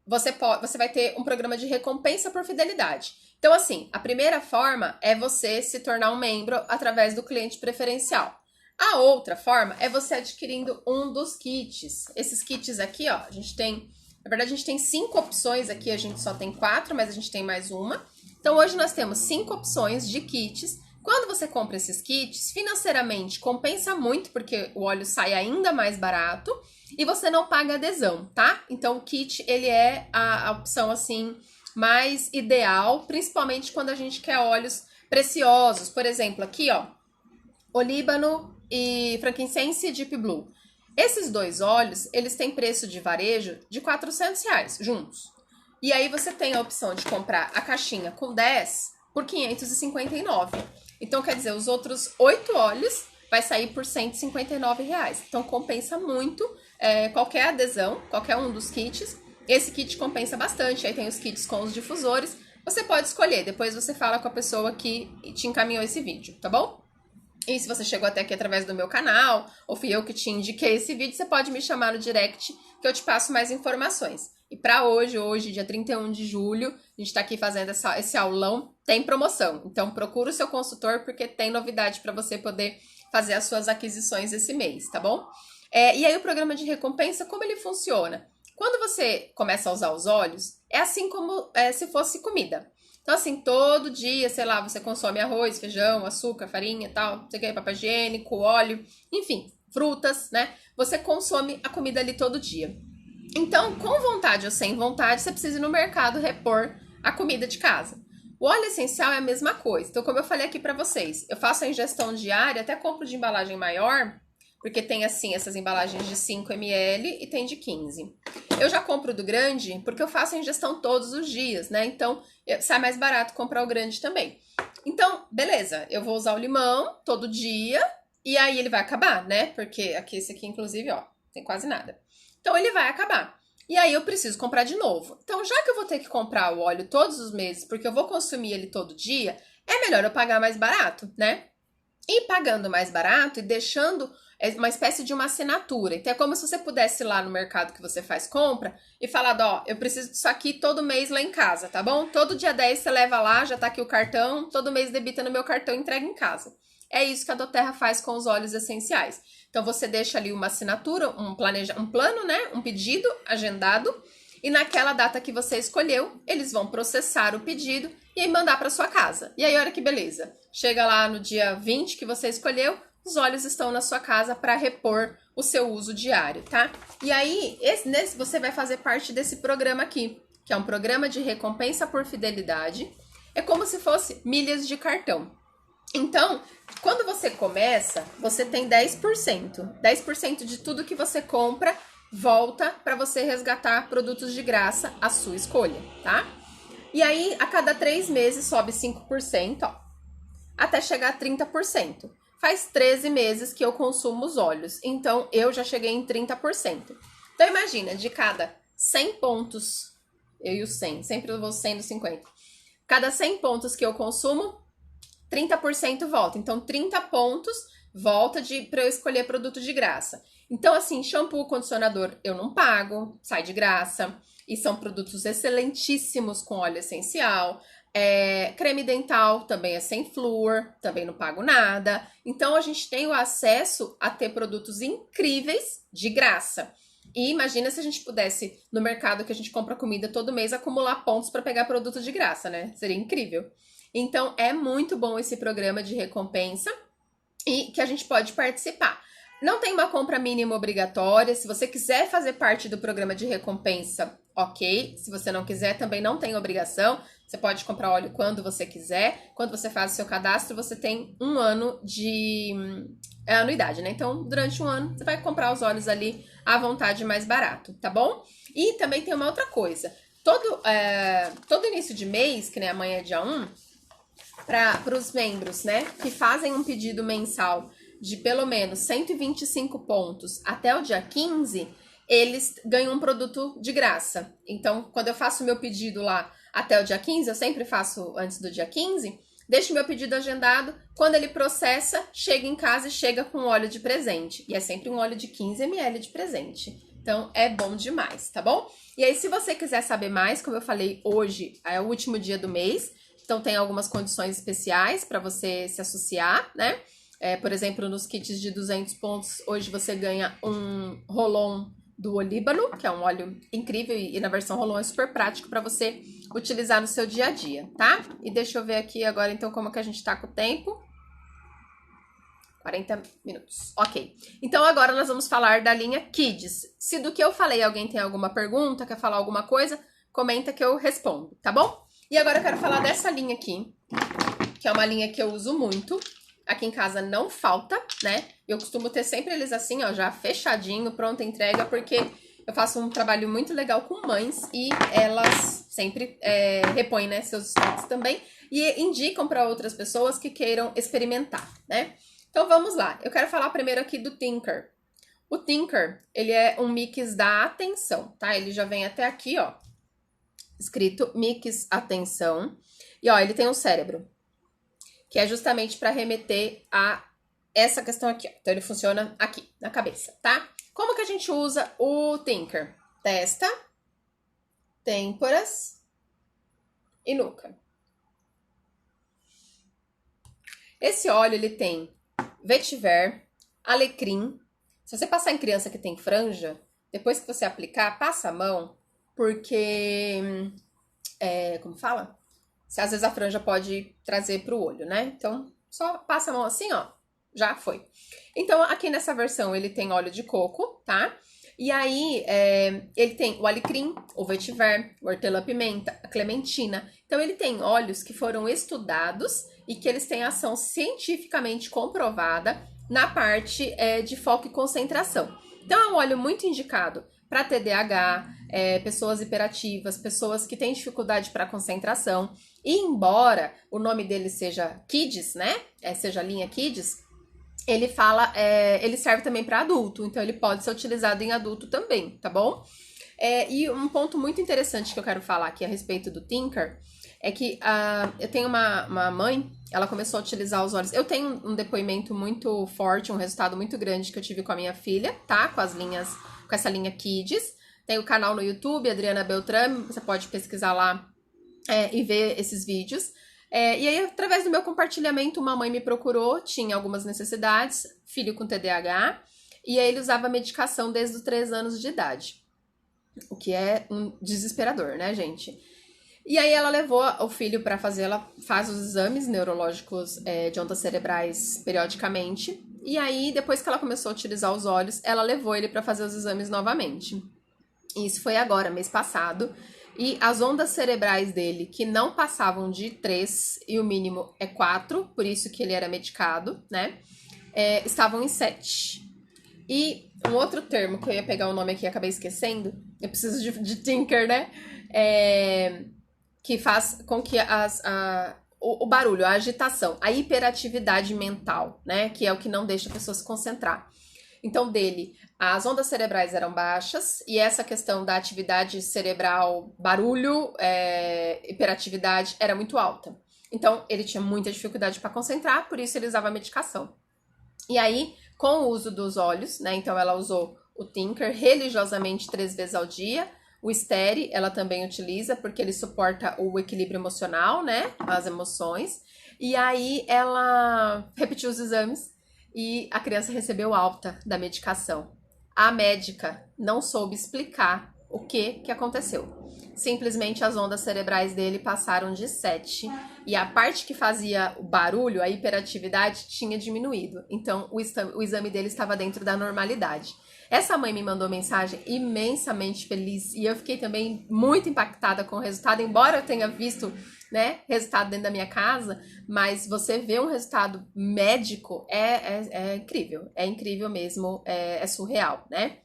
você vai ter um programa de recompensa por fidelidade. Então, assim, a primeira forma é você se tornar um membro através do cliente preferencial. A outra forma é você adquirindo um dos kits. Esses kits aqui, ó, na verdade a gente tem 5 opções aqui, a gente só tem 4, mas a gente tem mais uma. Então hoje nós temos 5 opções de kits. Quando você compra esses kits, financeiramente compensa muito, porque o óleo sai ainda mais barato e você não paga adesão, tá? Então o kit, ele é a opção, assim, mais ideal, principalmente quando a gente quer óleos preciosos. Por exemplo, aqui, ó, olíbano e frankincense e Deep Blue. Esses dois óleos, eles têm preço de varejo de R$400 juntos. E aí você tem a opção de comprar a caixinha com 10 por R$559. Então, quer dizer, os outros 8 óleos vai sair por R$159. Então, compensa muito qualquer adesão, qualquer um dos kits. Esse kit compensa bastante. Aí tem os kits com os difusores. Você pode escolher, depois você fala com a pessoa que te encaminhou esse vídeo, tá bom? E se você chegou até aqui através do meu canal, ou fui eu que te indiquei esse vídeo, você pode me chamar no direct que eu te passo mais informações. E para hoje, dia 31 de julho, a gente tá aqui fazendo esse aulão, tem promoção. Então procura o seu consultor porque tem novidade para você poder fazer as suas aquisições esse mês, tá bom? E aí o programa de recompensa, como ele funciona? Quando você começa a usar os óleos, é assim como se fosse comida. Então, assim, todo dia, sei lá, você consome arroz, feijão, açúcar, farinha e tal, não sei o que, papel higiênico, óleo, enfim, frutas, né? Você consome a comida ali todo dia. Então, com vontade ou sem vontade, você precisa ir no mercado repor a comida de casa. O óleo essencial é a mesma coisa. Então, como eu falei aqui pra vocês, eu faço a ingestão diária, até compro de embalagem maior, porque tem assim essas embalagens de 5 ml e tem de 15. Eu já compro do grande porque eu faço a ingestão todos os dias, né? Então sai mais barato comprar o grande também. Então, beleza, eu vou usar o limão todo dia e aí ele vai acabar, né? Porque aqui, esse aqui, inclusive, ó, tem quase nada. Então ele vai acabar. E aí eu preciso comprar de novo. Então, já que eu vou ter que comprar o óleo todos os meses, porque eu vou consumir ele todo dia, é melhor eu pagar mais barato, né? E pagando mais barato e deixando uma espécie de uma assinatura. Então é como se você pudesse ir lá no mercado que você faz compra e falar, ó, eu preciso disso aqui todo mês lá em casa, tá bom? Todo dia 10 você leva lá, já tá aqui o cartão, todo mês debita no meu cartão e entrega em casa. É isso que a doTERRA faz com os óleos essenciais. Então você deixa ali uma assinatura, um plano, né? Um pedido agendado. E naquela data que você escolheu, eles vão processar o pedido e aí mandar para sua casa. E aí, olha que beleza. Chega lá no dia 20 que você escolheu, os óleos estão na sua casa para repor o seu uso diário, tá? E aí, você vai fazer parte desse programa aqui, que é um programa de recompensa por fidelidade. É como se fosse milhas de cartão. Então, quando você começa, você tem 10%. 10% de tudo que você compra volta para você resgatar produtos de graça à sua escolha, tá? E aí, a cada 3 meses sobe 5%, ó, até chegar a 30%. Faz 13 meses que eu consumo os óleos, então eu já cheguei em 30%. Então imagina, de cada 100 pontos, eu e o 100, sempre eu vou 100 dos 50. Cada 100 pontos que eu consumo, 30% volta. Então 30 pontos volta para eu escolher produto de graça. Então assim, shampoo, condicionador eu não pago, sai de graça. E são produtos excelentíssimos com óleo essencial. Creme dental também é sem flúor, também não pago nada. Então a gente tem o acesso a ter produtos incríveis de graça. E imagina se a gente pudesse, no mercado que a gente compra comida todo mês, acumular pontos para pegar produto de graça, né? Seria incrível. Então é muito bom esse programa de recompensa e que a gente pode participar. Não tem uma compra mínima obrigatória. Se você quiser fazer parte do programa de recompensa, ok. Se você não quiser, também não tem obrigação. Você pode comprar óleo quando você quiser. Quando você faz o seu cadastro, você tem 1 ano de anuidade, né? Então, durante 1 ano, você vai comprar os óleos ali à vontade, mais barato, tá bom? E também tem uma outra coisa. Todo início de mês, que nem amanhã é dia 1, para os membros, né, que fazem um pedido mensal de pelo menos 125 pontos até o dia 15, eles ganham um produto de graça. Então, quando eu faço meu pedido lá até o dia 15, eu sempre faço antes do dia 15, deixo meu pedido agendado, quando ele processa, chega em casa e chega com óleo de presente. E é sempre um óleo de 15 ml de presente. Então, é bom demais, tá bom? E aí, se você quiser saber mais, como eu falei, hoje é o último dia do mês, então tem algumas condições especiais para você se associar, né? Por exemplo, nos kits de 200 pontos, hoje você ganha um Rolon do Olíbano, que é um óleo incrível e na versão Rolon é super prático para você utilizar no seu dia a dia, tá? E deixa eu ver aqui agora, então, como que a gente tá com o tempo. 40 minutos, ok. Então, agora nós vamos falar da linha Kids. Se do que eu falei alguém tem alguma pergunta, quer falar alguma coisa, comenta que eu respondo, tá bom? E agora eu quero falar dessa linha aqui, que é uma linha que eu uso muito. Aqui em casa não falta, né? Eu costumo ter sempre eles assim, ó, já fechadinho, pronta entrega, porque eu faço um trabalho muito legal com mães e elas sempre repõem, né, seus estoques também e indicam para outras pessoas que queiram experimentar, né? Então vamos lá. Eu quero falar primeiro aqui do Tinker. O Tinker, ele é um mix da atenção, tá? Ele já vem até aqui, ó, escrito mix atenção. E ó, ele tem um cérebro, que é justamente para remeter a essa questão aqui, ó. Então, ele funciona aqui, na cabeça, tá? Como que a gente usa o Tinker? Testa, têmporas e nuca. Esse óleo, ele tem vetiver, alecrim. Se você passar em criança que tem franja, depois que você aplicar, passa a mão, porque, como fala? Às vezes a franja pode trazer pro olho, né? Então, só passa a mão assim, ó, já foi. Então, aqui nessa versão, ele tem óleo de coco, tá? E aí, ele tem o alecrim, o vetiver, o hortelã-pimenta, a clementina. Então, ele tem óleos que foram estudados e que eles têm ação cientificamente comprovada na parte de foco e concentração. Então, é um óleo muito indicado para TDAH, pessoas hiperativas, pessoas que têm dificuldade para concentração. E embora o nome dele seja Kids, né? Seja a linha Kids, ele serve também para adulto, então ele pode ser utilizado em adulto também, tá bom? E um ponto muito interessante que eu quero falar aqui a respeito do Tinker é que eu tenho uma mãe, ela começou a utilizar os óleos. Eu tenho um depoimento muito forte, um resultado muito grande que eu tive com a minha filha, tá? Com essa linha Kids. Tem o canal no YouTube, Adriana Beltrame, você pode pesquisar lá e ver esses vídeos. E aí, através do meu compartilhamento, uma mãe me procurou, tinha algumas necessidades, filho com TDAH, e aí ele usava medicação desde os 3 anos de idade. O que é um desesperador, né, gente? E aí ela levou o filho para fazer, ela faz os exames neurológicos de ondas cerebrais periodicamente. E aí, depois que ela começou a utilizar os óleos, ela levou ele para fazer os exames novamente. Isso foi agora, mês passado. E as ondas cerebrais dele, que não passavam de 3, e o mínimo é 4, por isso que ele era medicado, né? Estavam em 7. E um outro termo, que eu ia pegar o nome aqui e acabei esquecendo, eu preciso de Tinker, né? Que faz com que o barulho, a agitação, a hiperatividade mental, né? Que é o que não deixa a pessoa se concentrar. Então, dele, as ondas cerebrais eram baixas e essa questão da atividade cerebral, barulho, hiperatividade, era muito alta. Então, ele tinha muita dificuldade para concentrar, por isso ele usava medicação. E aí, com o uso dos óleos, né? Então, ela usou o Tinker religiosamente 3 vezes ao dia. O Steri, ela também utiliza, porque ele suporta o equilíbrio emocional, né? As emoções. E aí, ela repetiu os exames e a criança recebeu alta da medicação. A médica não soube explicar o que aconteceu. Simplesmente as ondas cerebrais dele passaram de 7 e a parte que fazia o barulho, a hiperatividade, tinha diminuído. Então, o exame dele estava dentro da normalidade. Essa mãe me mandou mensagem imensamente feliz e eu fiquei também muito impactada com o resultado, embora eu tenha visto, né, resultado dentro da minha casa, mas você vê um resultado médico é incrível mesmo, é surreal, né?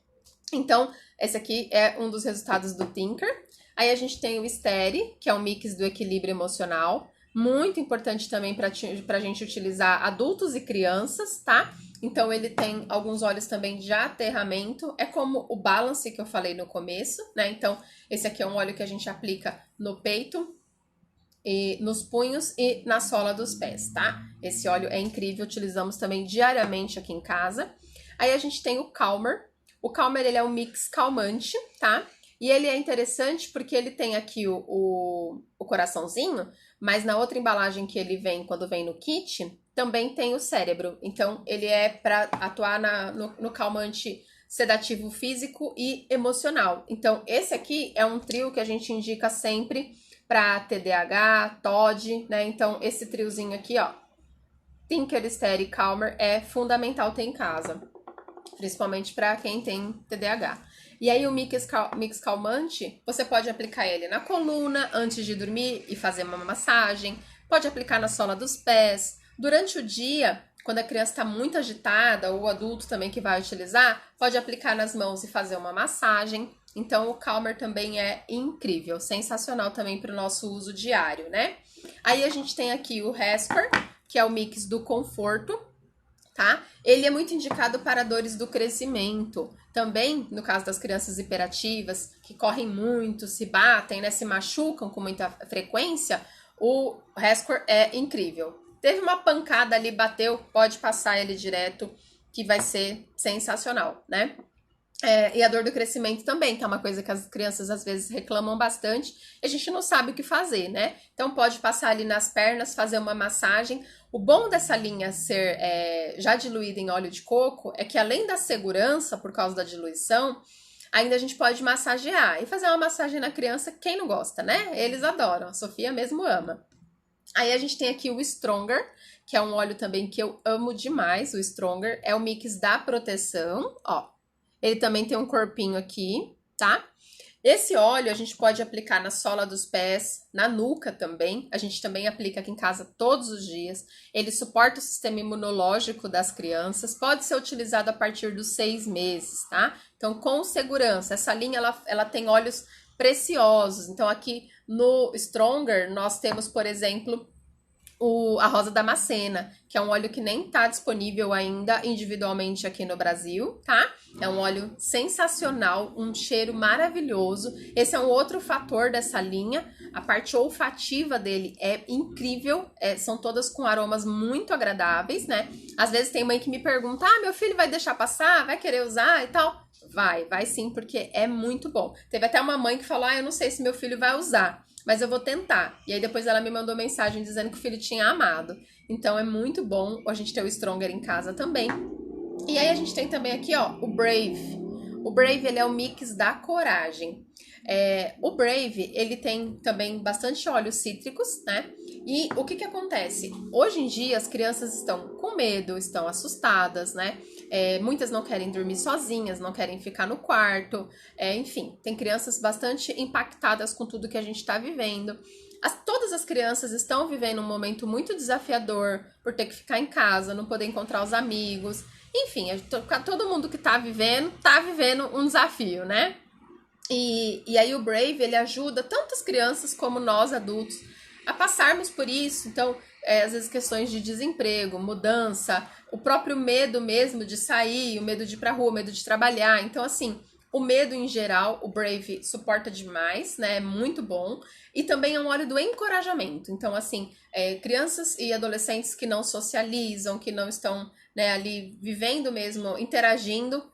Então, esse aqui é um dos resultados do Tinker. Aí a gente tem o Steri, que é um mix do equilíbrio emocional, muito importante também para a gente utilizar adultos e crianças, tá? Então, ele tem alguns óleos também de aterramento, é como o Balance que eu falei no começo, né? Então, esse aqui é um óleo que a gente aplica no peito, e nos punhos e na sola dos pés, tá? Esse óleo é incrível, utilizamos também diariamente aqui em casa. Aí a gente tem o Calmer. O Calmer, ele é um mix calmante, tá? E ele é interessante porque ele tem aqui o coraçãozinho, mas na outra embalagem que ele vem, quando vem no kit, também tem o cérebro. Então, ele é para atuar no calmante sedativo físico e emocional. Então, esse aqui é um trio que a gente indica sempre para TDAH, TOD, né? Então, esse triozinho aqui, ó, Tinker, Steri, Calmer, é fundamental ter em casa, principalmente para quem tem TDAH. E aí o mix calmante, você pode aplicar ele na coluna antes de dormir e fazer uma massagem, pode aplicar na sola dos pés. Durante o dia, quando a criança está muito agitada, ou o adulto também que vai utilizar, pode aplicar nas mãos e fazer uma massagem. Então o Calmer também é incrível, sensacional também para o nosso uso diário, né? Aí a gente tem aqui o Rescor, que é o mix do conforto, tá? Ele é muito indicado para dores do crescimento. Também, no caso das crianças hiperativas, que correm muito, se batem, né, se machucam com muita frequência, o Rescor é incrível. Teve uma pancada ali, bateu, pode passar ele direto, que vai ser sensacional, né? E a dor do crescimento também, que é uma coisa que as crianças às vezes reclamam bastante, e a gente não sabe o que fazer, né? Então pode passar ali nas pernas, fazer uma massagem. O bom dessa linha ser já diluída em óleo de coco é que além da segurança, por causa da diluição, ainda a gente pode massagear. E fazer uma massagem na criança, quem não gosta, né? Eles adoram, a Sofia mesmo ama. Aí a gente tem aqui o Stronger, que é um óleo também que eu amo demais, o Stronger. É o mix da proteção, ó. Ele também tem um corpinho aqui, tá? Esse óleo a gente pode aplicar na sola dos pés, na nuca também. A gente também aplica aqui em casa todos os dias. Ele suporta o sistema imunológico das crianças. Pode ser utilizado a partir dos 6 meses, tá? Então, com segurança. Essa linha, ela tem óleos preciosos. Então, aqui no Stronger, nós temos, por exemplo, a rosa damascena, que é um óleo que nem tá disponível ainda individualmente aqui no Brasil, tá? É um óleo sensacional, um cheiro maravilhoso. Esse é um outro fator dessa linha. A parte olfativa dele é incrível, são todas com aromas muito agradáveis, né? Às vezes tem mãe que me pergunta, meu filho vai deixar passar? Vai querer usar e tal? Vai sim, porque é muito bom. Teve até uma mãe que falou, eu não sei se meu filho vai usar, mas eu vou tentar. E aí depois ela me mandou mensagem dizendo que o filho tinha amado. Então é muito bom a gente ter o Stronger em casa também. E aí a gente tem também aqui, ó, o Brave. O Brave, ele é o mix da coragem. O Brave, ele tem também bastante óleos cítricos, né? E o que acontece? Hoje em dia as crianças estão com medo, estão assustadas, né? Muitas não querem dormir sozinhas, não querem ficar no quarto. Enfim, tem crianças bastante impactadas com tudo que a gente está vivendo. Todas as crianças estão vivendo um momento muito desafiador por ter que ficar em casa, não poder encontrar os amigos. Enfim, todo mundo que tá vivendo um desafio, né? E aí o Brave, ele ajuda tanto as crianças como nós adultos a passarmos por isso. Então, às vezes questões de desemprego, mudança, o próprio medo mesmo de sair, o medo de ir pra rua, o medo de trabalhar. Então, assim, o medo em geral, o Brave suporta demais, né? É muito bom. E também é um óleo do encorajamento. Então, assim, crianças e adolescentes que não socializam, que não estão, né, ali vivendo mesmo, interagindo,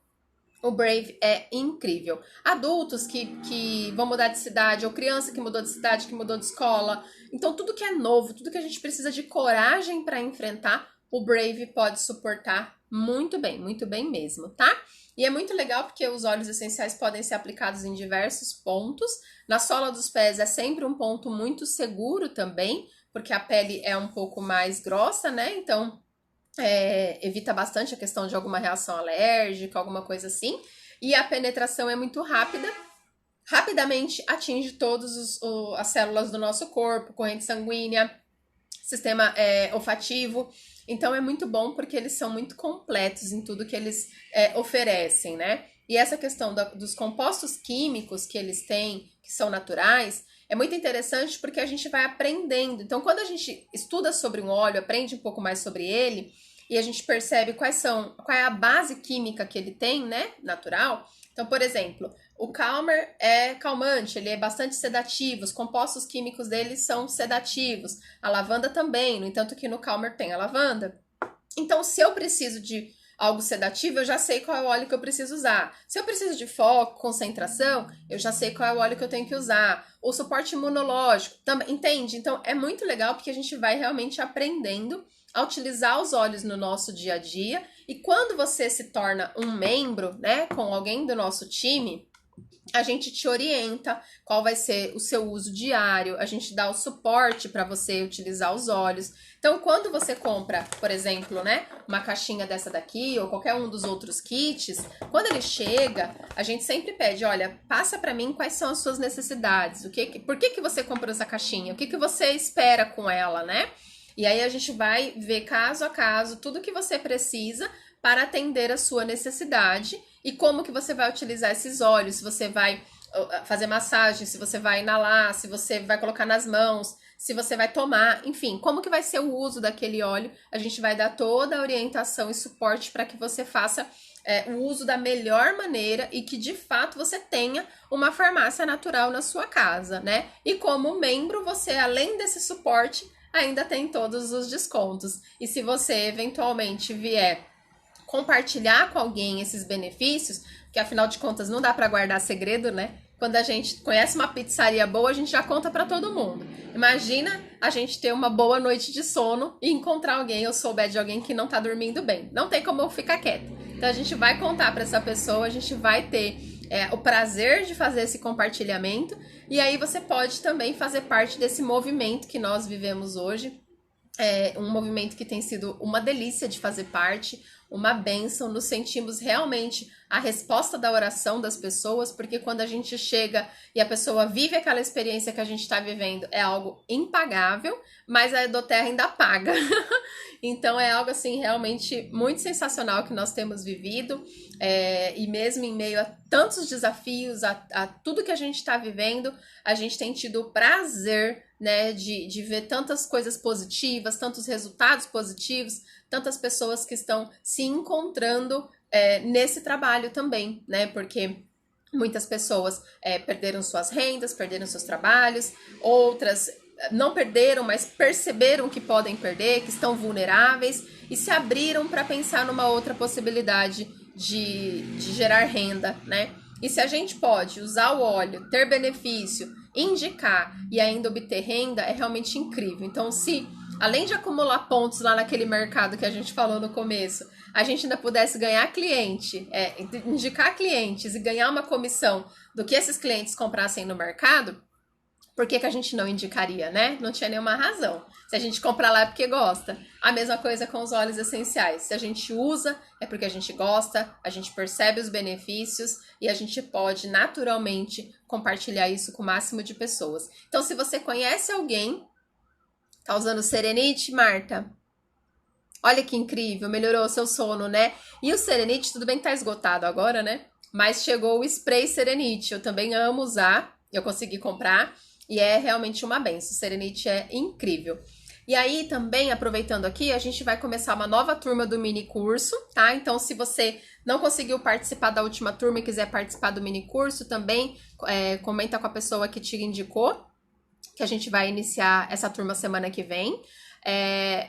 o Brave é incrível. Adultos que vão mudar de cidade, ou criança que mudou de cidade, que mudou de escola. Então, tudo que é novo, tudo que a gente precisa de coragem para enfrentar, o Brave pode suportar muito bem mesmo, tá? E é muito legal porque os óleos essenciais podem ser aplicados em diversos pontos. Na sola dos pés é sempre um ponto muito seguro também, porque a pele é um pouco mais grossa, né? Então, evita bastante a questão de alguma reação alérgica, alguma coisa assim. E a penetração é muito rápida. Rapidamente atinge todas as células do nosso corpo, corrente sanguínea, sistema olfativo. Então é muito bom porque eles são muito completos em tudo que eles oferecem, né? E essa questão dos compostos químicos que eles têm, que são naturais, é muito interessante porque a gente vai aprendendo. Então, quando a gente estuda sobre um óleo, aprende um pouco mais sobre ele, e a gente percebe qual é a base química que ele tem, né? Natural. Então, por exemplo, o Calmer é calmante, ele é bastante sedativo, os compostos químicos dele são sedativos. A lavanda também, no entanto que no Calmer tem a lavanda. Então, se eu preciso de algo sedativo, eu já sei qual é o óleo que eu preciso usar. Se eu preciso de foco, concentração, eu já sei qual é o óleo que eu tenho que usar. O suporte imunológico, também, entende? Então, é muito legal porque a gente vai realmente aprendendo a utilizar os óleos no nosso dia a dia. E quando você se torna um membro, né, com alguém do nosso time, a gente te orienta qual vai ser o seu uso diário, a gente dá o suporte para você utilizar os óleos. Então, quando você compra, por exemplo, né, uma caixinha dessa daqui ou qualquer um dos outros kits, quando ele chega, a gente sempre pede, olha, passa para mim quais são as suas necessidades, por que você comprou essa caixinha, o que você espera com ela, né? E aí a gente vai ver caso a caso tudo que você precisa para atender a sua necessidade e como que você vai utilizar esses óleos, se você vai fazer massagem, se você vai inalar, se você vai colocar nas mãos, se você vai tomar, enfim, como que vai ser o uso daquele óleo, a gente vai dar toda a orientação e suporte para que você faça o uso da melhor maneira e que de fato você tenha uma farmácia natural na sua casa, né? E como membro, você, além desse suporte, ainda tem todos os descontos. E se você eventualmente vier compartilhar com alguém esses benefícios, que afinal de contas não dá para guardar segredo, né? Quando a gente conhece uma pizzaria boa, a gente já conta para todo mundo. Imagina a gente ter uma boa noite de sono e encontrar alguém ou souber de alguém que não tá dormindo bem. Não tem como eu ficar quieta. Então a gente vai contar para essa pessoa, a gente vai ter o prazer de fazer esse compartilhamento e aí você pode também fazer parte desse movimento que nós vivemos hoje. Um movimento que tem sido uma delícia de fazer parte, uma bênção, nos sentimos realmente a resposta da oração das pessoas, porque quando a gente chega e a pessoa vive aquela experiência que a gente está vivendo, é algo impagável, mas a Edoterra ainda paga. Então é algo assim realmente muito sensacional que nós temos vivido, e mesmo em meio a tantos desafios, a tudo que a gente está vivendo, a gente tem tido o prazer, né, de ver tantas coisas positivas, tantos resultados positivos, tantas pessoas que estão se encontrando nesse trabalho também, né? Porque muitas pessoas perderam suas rendas, perderam seus trabalhos, outras não perderam, mas perceberam que podem perder, que estão vulneráveis e se abriram para pensar numa outra possibilidade de gerar renda, né? E se a gente pode usar o óleo, ter benefício, indicar e ainda obter renda, é realmente incrível. Então, se além de acumular pontos lá naquele mercado que a gente falou no começo, a gente ainda pudesse ganhar cliente, indicar clientes e ganhar uma comissão do que esses clientes comprassem no mercado, por que a gente não indicaria, né? Não tinha nenhuma razão. Se a gente comprar lá é porque gosta. A mesma coisa com os óleos essenciais. Se a gente usa, é porque a gente gosta, a gente percebe os benefícios e a gente pode naturalmente compartilhar isso com o máximo de pessoas. Então, se você conhece alguém, tá usando Serenite, Marta? Olha que incrível, melhorou o seu sono, né? E o Serenite, tudo bem que tá esgotado agora, né? Mas chegou o spray Serenite. Eu também amo usar, eu consegui comprar. E é realmente uma benção, o Serenite é incrível. E aí também, aproveitando aqui, a gente vai começar uma nova turma do mini curso, tá? Então, se você não conseguiu participar da última turma e quiser participar do mini curso, também comenta com a pessoa que te indicou, que a gente vai iniciar essa turma semana que vem.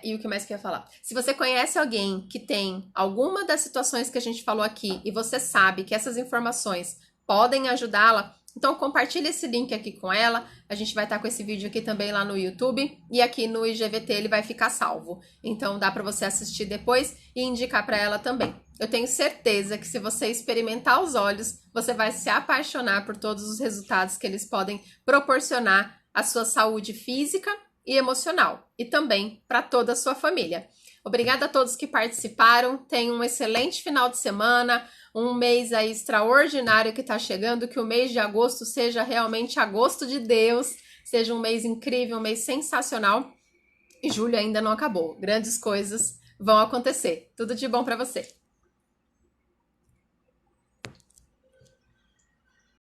E o que mais que eu ia falar? Se você conhece alguém que tem alguma das situações que a gente falou aqui e você sabe que essas informações podem ajudá-la, então compartilha esse link aqui com ela, a gente vai estar com esse vídeo aqui também lá no YouTube e aqui no IGVT ele vai ficar salvo. Então dá para você assistir depois e indicar para ela também. Eu tenho certeza que se você experimentar os óleos, você vai se apaixonar por todos os resultados que eles podem proporcionar à sua saúde física e emocional e também para toda a sua família. Obrigada a todos que participaram, tenham um excelente final de semana, um mês aí extraordinário que está chegando, que o mês de agosto seja realmente agosto de Deus, seja um mês incrível, um mês sensacional. E julho ainda não acabou, grandes coisas vão acontecer. Tudo de bom para você.